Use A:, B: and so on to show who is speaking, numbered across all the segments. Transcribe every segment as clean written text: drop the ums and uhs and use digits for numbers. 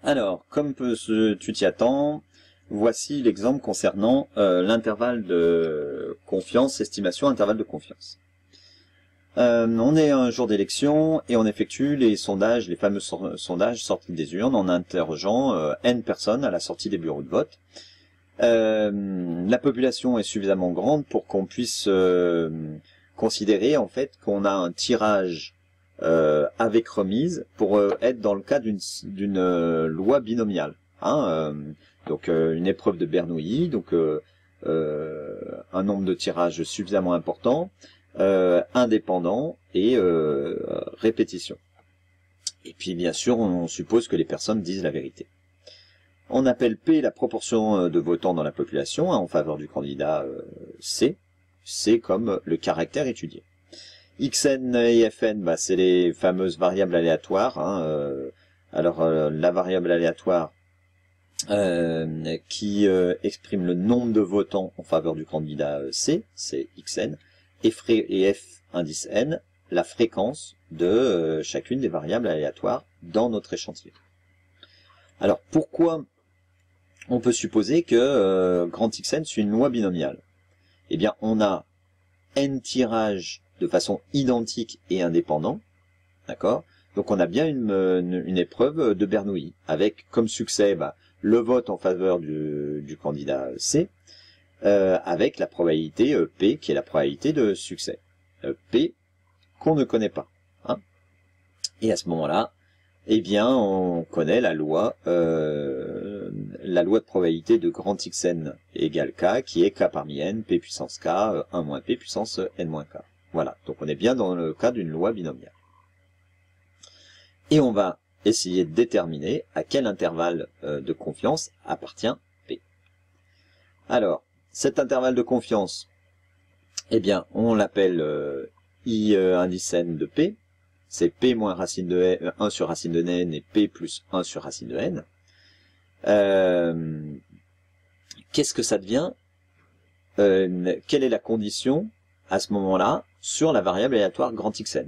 A: Alors, comme tu t'y attends, voici l'exemple concernant l'intervalle de confiance, estimation intervalle de confiance. On est un jour d'élection et on effectue les sondages, les fameux sondages sortis des urnes en interrogeant N personnes à la sortie des bureaux de vote. La population est suffisamment grande pour qu'on puisse considérer en fait qu'on a un tirage avec remise pour être dans le cas d'une loi binomiale. Donc une épreuve de Bernoulli, donc un nombre de tirages suffisamment important, indépendant et répétition. Et puis bien sûr, on suppose que les personnes disent la vérité. On appelle P la proportion de votants dans la population en faveur du candidat C. C comme le caractère étudié. Xn et Fn, c'est les fameuses variables aléatoires. La variable aléatoire qui exprime le nombre de votants en faveur du candidat C, c'est Xn, et F indice N, la fréquence de chacune des variables aléatoires dans notre échantillon. Alors pourquoi on peut supposer que grand Xn suit une loi binomiale? Eh bien, on a N tirages de façon identique et indépendant, d'accord? Donc on a bien une épreuve de Bernoulli, avec comme succès le vote en faveur du candidat C, avec la probabilité P, qui est la probabilité de succès. P qu'on ne connaît pas. Et à ce moment-là, eh bien, on connaît la loi de probabilité de grand Xn égale K, qui est K parmi N, P puissance K, 1 moins P puissance N moins K. Voilà, donc on est bien dans le cas d'une loi binomiale. Et on va essayer de déterminer à quel intervalle de confiance appartient P. Alors, cet intervalle de confiance, eh bien, on l'appelle I indice N de P. C'est P moins racine de N, 1 sur racine de N et P plus 1 sur racine de N. Qu'est-ce que ça devient? Quelle est la condition à ce moment-là sur la variable aléatoire grand Xn?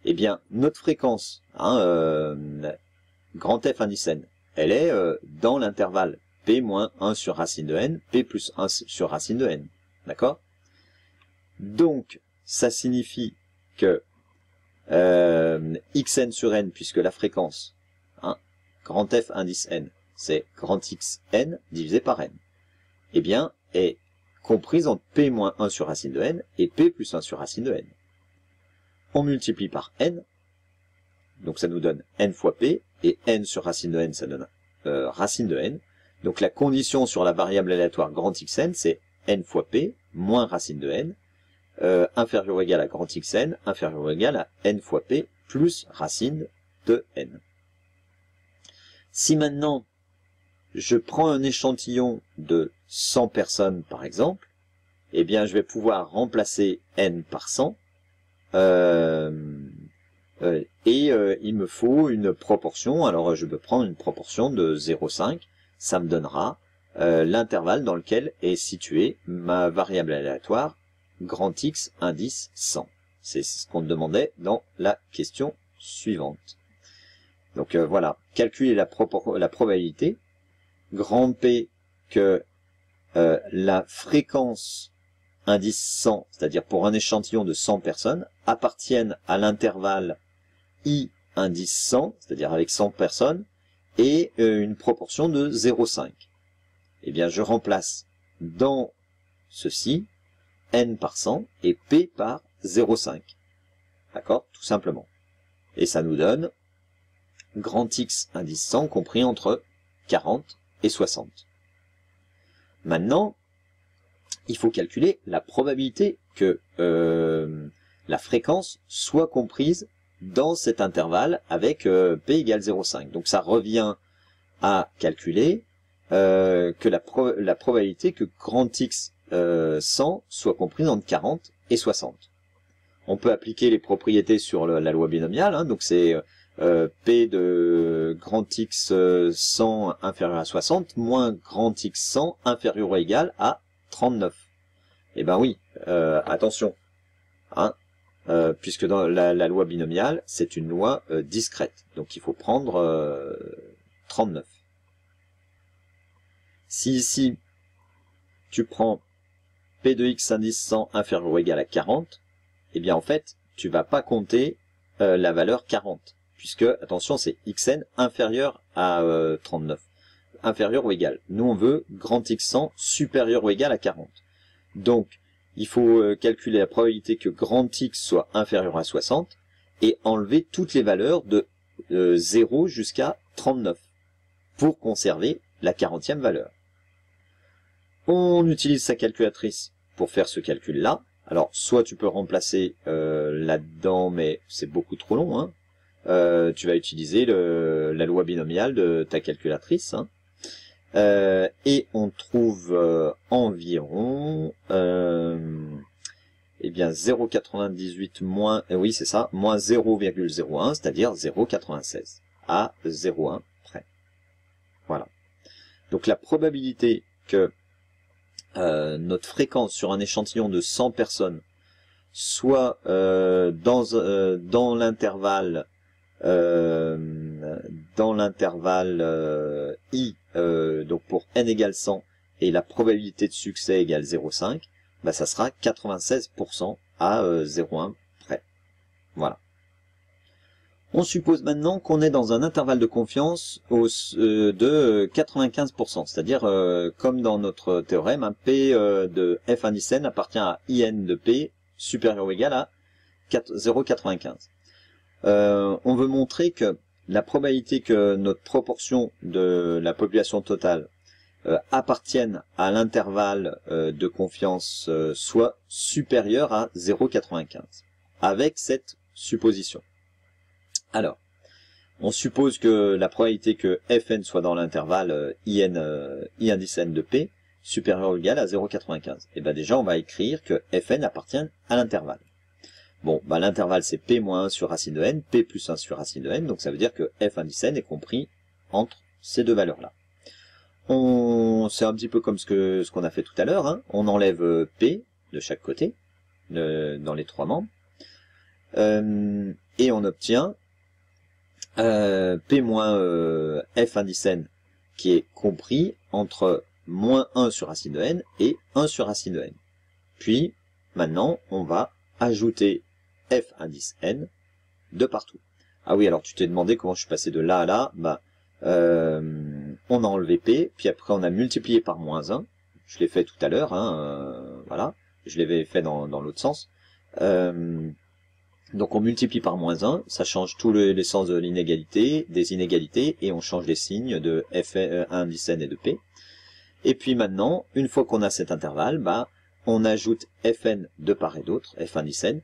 A: Eh bien, notre fréquence, grand F indice N, elle est dans l'intervalle P moins 1 sur racine de N, P plus 1 sur racine de N. D'accord? Donc, ça signifie que Xn sur N, puisque la fréquence, grand F indice N, c'est grand Xn divisé par N, eh bien, est comprise entre P moins 1 sur racine de N et P plus 1 sur racine de N. On multiplie par N, donc ça nous donne N fois P, et N sur racine de N, ça donne racine de N. Donc la condition sur la variable aléatoire grand Xn, c'est N fois P moins racine de N, inférieur ou égal à grand Xn, inférieur ou égal à N fois P plus racine de N. Si maintenant, je prends un échantillon de 100 personnes, par exemple, eh bien, je vais pouvoir remplacer N par 100, il me faut une proportion. Alors, je peux prendre une proportion de 0,5. Ça me donnera l'intervalle dans lequel est située ma variable aléatoire grand X indice 100. C'est ce qu'on demandait dans la question suivante. Donc voilà, calculer la probabilité, grand P, que la fréquence indice 100, c'est-à-dire pour un échantillon de 100 personnes, appartiennent à l'intervalle I indice 100, c'est-à-dire avec 100 personnes, et une proportion de 0,5. Eh bien, je remplace dans ceci N par 100 et P par 0,5. D'accord? Tout simplement. Et ça nous donne grand X indice 100 compris entre 40 et 60. Maintenant, il faut calculer la probabilité que la fréquence soit comprise dans cet intervalle avec P égale 0,5. Donc ça revient à calculer que la probabilité que grand X 100 soit comprise entre 40 et 60. On peut appliquer les propriétés sur la loi binomiale, donc c'est P de grand X 100 inférieur à 60 moins grand X 100 inférieur ou égal à 39. Eh ben oui, attention, puisque dans la loi binomiale, c'est une loi discrète. Donc il faut prendre 39. Si ici, tu prends P de x indice 100 inférieur ou égal à 40, eh bien en fait, tu vas pas compter la valeur 40, puisque, attention, c'est xn inférieur à 39, inférieur ou égal. Nous, on veut grand x100 supérieur ou égal à 40. Donc, il faut calculer la probabilité que grand x soit inférieur à 60 et enlever toutes les valeurs de 0 jusqu'à 39 pour conserver la 40e valeur. On utilise sa calculatrice pour faire ce calcul-là. Alors, soit tu peux remplacer là-dedans, mais c'est beaucoup trop long. Hein. Tu vas utiliser la loi binomiale de ta calculatrice. Hein. Et on trouve environ eh bien 0,98 moins, oui c'est ça, moins 0,01, c'est-à-dire 0,96 à 0,1 près. Voilà. Donc la probabilité que notre fréquence sur un échantillon de 100 personnes soit dans l'intervalle I, donc pour n égale 100 et la probabilité de succès égale 0,5, bah ça sera 96% à 0,1 près. Voilà. On suppose maintenant qu'on est dans un intervalle de confiance de 95%, c'est-à-dire comme dans notre théorème, un P de f indice n appartient à in de P supérieur ou égal à 0,95. On veut montrer que la probabilité que notre proportion de la population totale appartienne à l'intervalle de confiance soit supérieure à 0,95 avec cette supposition. Alors, on suppose que la probabilité que Fn soit dans l'intervalle I indice n de P supérieur ou égal à 0,95. Et bien déjà, on va écrire que Fn appartient à l'intervalle. Bon, bah l'intervalle c'est P moins 1 sur racine de n, P plus 1 sur racine de n, donc ça veut dire que F indice n est compris entre ces deux valeurs-là. C'est un petit peu comme ce qu'on a fait tout à l'heure, hein. On enlève P de chaque côté, dans les trois membres, et on obtient P moins F indice n qui est compris entre moins 1 sur racine de n et 1 sur racine de n. Puis, maintenant, on va ajouter F indice n de partout. Ah oui, alors tu t'es demandé comment je suis passé de là à là. Bah, on a enlevé P, puis après on a multiplié par moins 1. Je l'ai fait tout à l'heure, hein, voilà. Je l'avais fait dans l'autre sens. Donc on multiplie par moins 1, ça change tous les sens de l'inégalité, des inégalités, et on change les signes de F indice n et de P. Et puis maintenant, une fois qu'on a cet intervalle, bah, on ajoute Fn de part et d'autre, F indice n,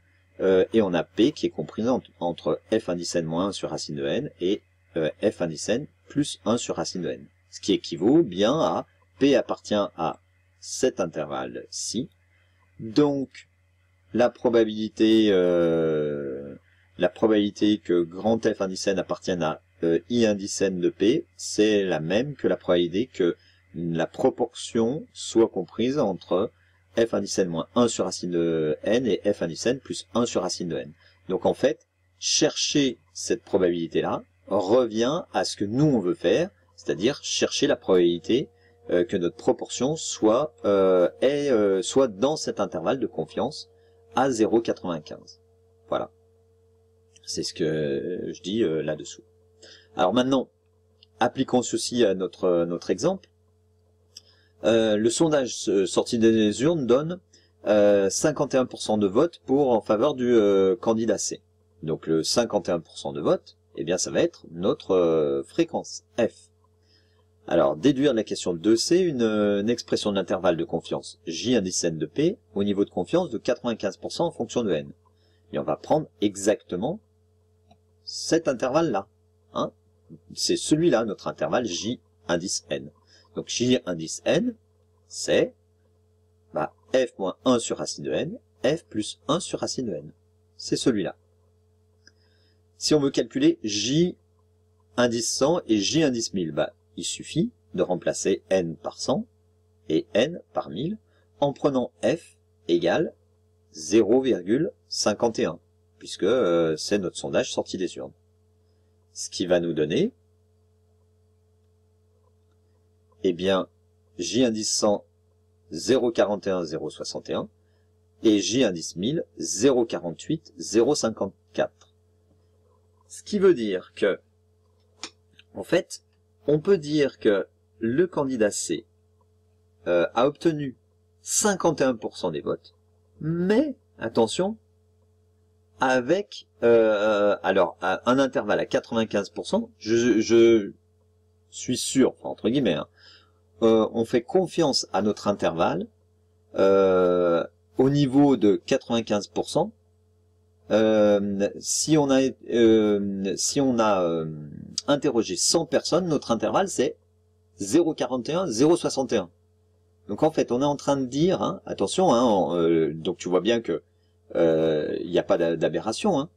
A: et on a P qui est compris entre F indice n moins 1 sur racine de n et F indice n plus 1 sur racine de n. Ce qui équivaut bien à P appartient à cet intervalle-ci. Donc, la probabilité que grand F indice n appartienne à I indice n de P, c'est la même que la probabilité que la proportion soit comprise entre F indice n moins 1 sur racine de n et F indice n plus 1 sur racine de n. Donc en fait, chercher cette probabilité-là revient à ce que nous on veut faire, c'est-à-dire chercher la probabilité que notre proportion soit dans cet intervalle de confiance à 0,95. Voilà. C'est ce que je dis là-dessous. Alors maintenant, appliquons ceci à notre exemple. Le sondage sorti des urnes donne 51% de vote en faveur du candidat C. Donc le 51% de vote, eh bien ça va être notre fréquence F. Alors, déduire la question 2C, une expression de l'intervalle de confiance J indice n de P au niveau de confiance de 95% en fonction de n. Et on va prendre exactement cet intervalle-là. Hein. C'est celui-là, notre intervalle J indice n. Donc J indice n, c'est F moins 1 sur racine de n, F plus 1 sur racine de n. C'est celui-là. Si on veut calculer J indice 100 et J indice 1000, il suffit de remplacer n par 100 et n par 1000 en prenant f égale 0,51, puisque c'est notre sondage sorti des urnes. Ce qui va nous donner eh bien, J indice 100, 0,41, 0,61, et J indice 1000, 0,48, 0,54. Ce qui veut dire que, en fait, on peut dire que le candidat C a obtenu 51% des votes, mais, attention, avec alors un intervalle à 95%, je suis sûr, enfin, entre guillemets, hein, on fait confiance à notre intervalle au niveau de 95%. Si on a interrogé 100 personnes, notre intervalle c'est 0,41, 0,61. Donc en fait, on est en train de dire, hein, attention, hein, donc tu vois bien que il n'y a pas d'aberration, hein,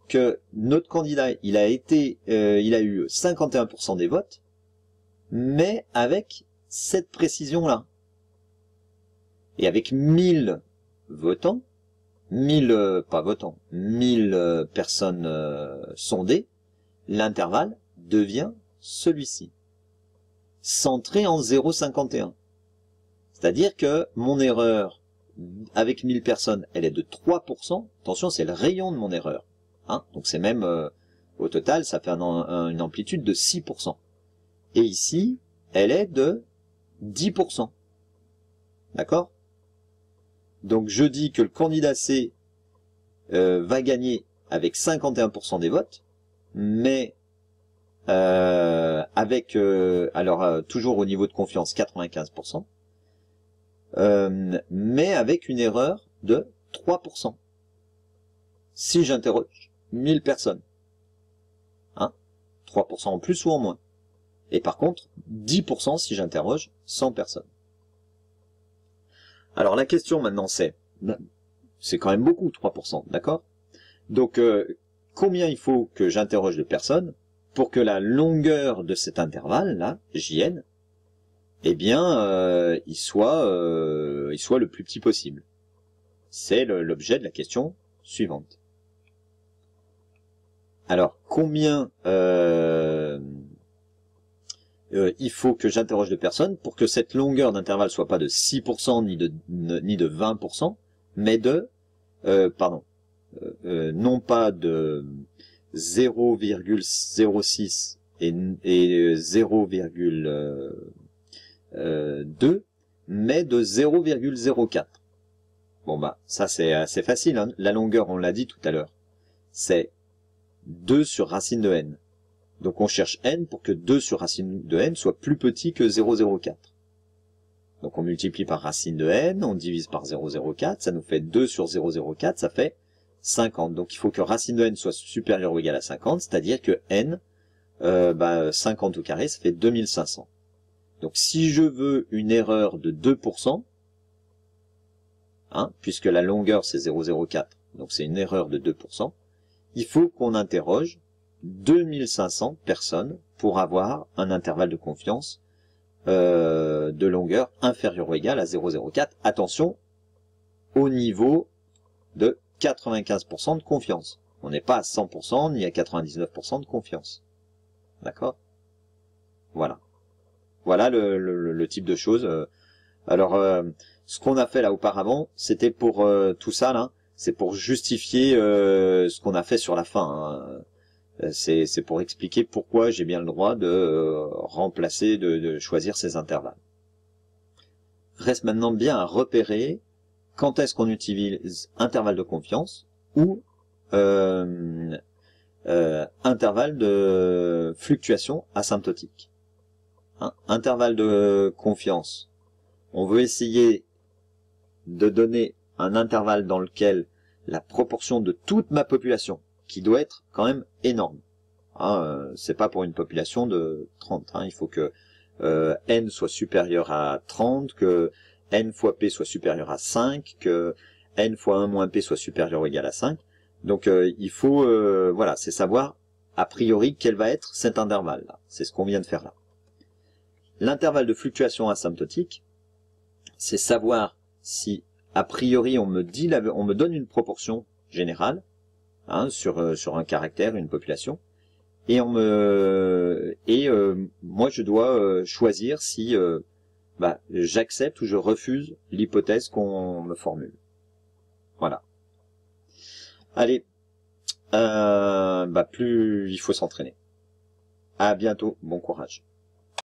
A: que notre candidat, il a eu 51% des votes, mais avec cette précision-là. Et avec 1000 votants, 1000 personnes sondées, l'intervalle devient celui-ci, centré en 0,51. C'est-à-dire que mon erreur avec 1000 personnes, elle est de 3%. Attention, c'est le rayon de mon erreur. Hein, donc c'est même, au total, ça fait une amplitude de 6%. Et ici, elle est de 10%. D'accord? Donc je dis que le candidat C va gagner avec 51% des votes, mais avec, toujours au niveau de confiance, 95%, mais avec une erreur de 3%. Si j'interroge 1000 personnes, hein, 3% en plus ou en moins. Et par contre, 10% si j'interroge 100 personnes. Alors la question maintenant c'est quand même beaucoup, 3%, d'accord? Donc combien il faut que j'interroge de personnes pour que la longueur de cet intervalle, là, JN, eh bien, il soit le plus petit possible. C'est l'objet de la question suivante. Alors, combien il faut que j'interroge de personnes pour que cette longueur d'intervalle soit pas de 6% ni de 20%, mais de, non pas de 0,06 et 0,2, mais de 0,04. Bon bah, ça c'est assez facile, hein. La longueur, on l'a dit tout à l'heure, c'est 2 sur racine de n. Donc on cherche n pour que 2 sur racine de n soit plus petit que 0,04. Donc on multiplie par racine de n, on divise par 0,04, ça nous fait 2 sur 0,04, ça fait 50. Donc il faut que racine de n soit supérieure ou égale à 50, c'est-à-dire que n, 50 au carré, ça fait 2500. Donc si je veux une erreur de 2%, hein, puisque la longueur c'est 0,04, donc c'est une erreur de 2%, il faut qu'on interroge 2500 personnes pour avoir un intervalle de confiance de longueur inférieure ou égale à 0,04. Attention, au niveau de 95% de confiance. On n'est pas à 100% ni à 99% de confiance. D'accord? Voilà. Voilà le type de choses. Alors, ce qu'on a fait là auparavant, c'était pour tout ça là, c'est pour justifier ce qu'on a fait sur la fin. Hein. C'est pour expliquer pourquoi j'ai bien le droit de remplacer, de choisir ces intervalles. Reste maintenant bien à repérer quand est-ce qu'on utilise intervalle de confiance ou intervalle de fluctuation asymptotique. Hein, intervalle de confiance. On veut essayer de donner un intervalle dans lequel la proportion de toute ma population, qui doit être quand même énorme, hein, c'est pas pour une population de 30, hein, il faut que n soit supérieur à 30, que n fois p soit supérieur à 5, que n fois 1 moins p soit supérieur ou égal à 5. Donc il faut, voilà, c'est savoir a priori quel va être cet intervalle là. C'est ce qu'on vient de faire là. L'intervalle de fluctuation asymptotique, c'est savoir si a priori on me donne une proportion générale, hein, sur un caractère, une population, et moi je dois choisir si j'accepte ou je refuse l'hypothèse qu'on me formule. Voilà. Allez, plus il faut s'entraîner. À bientôt, bon courage.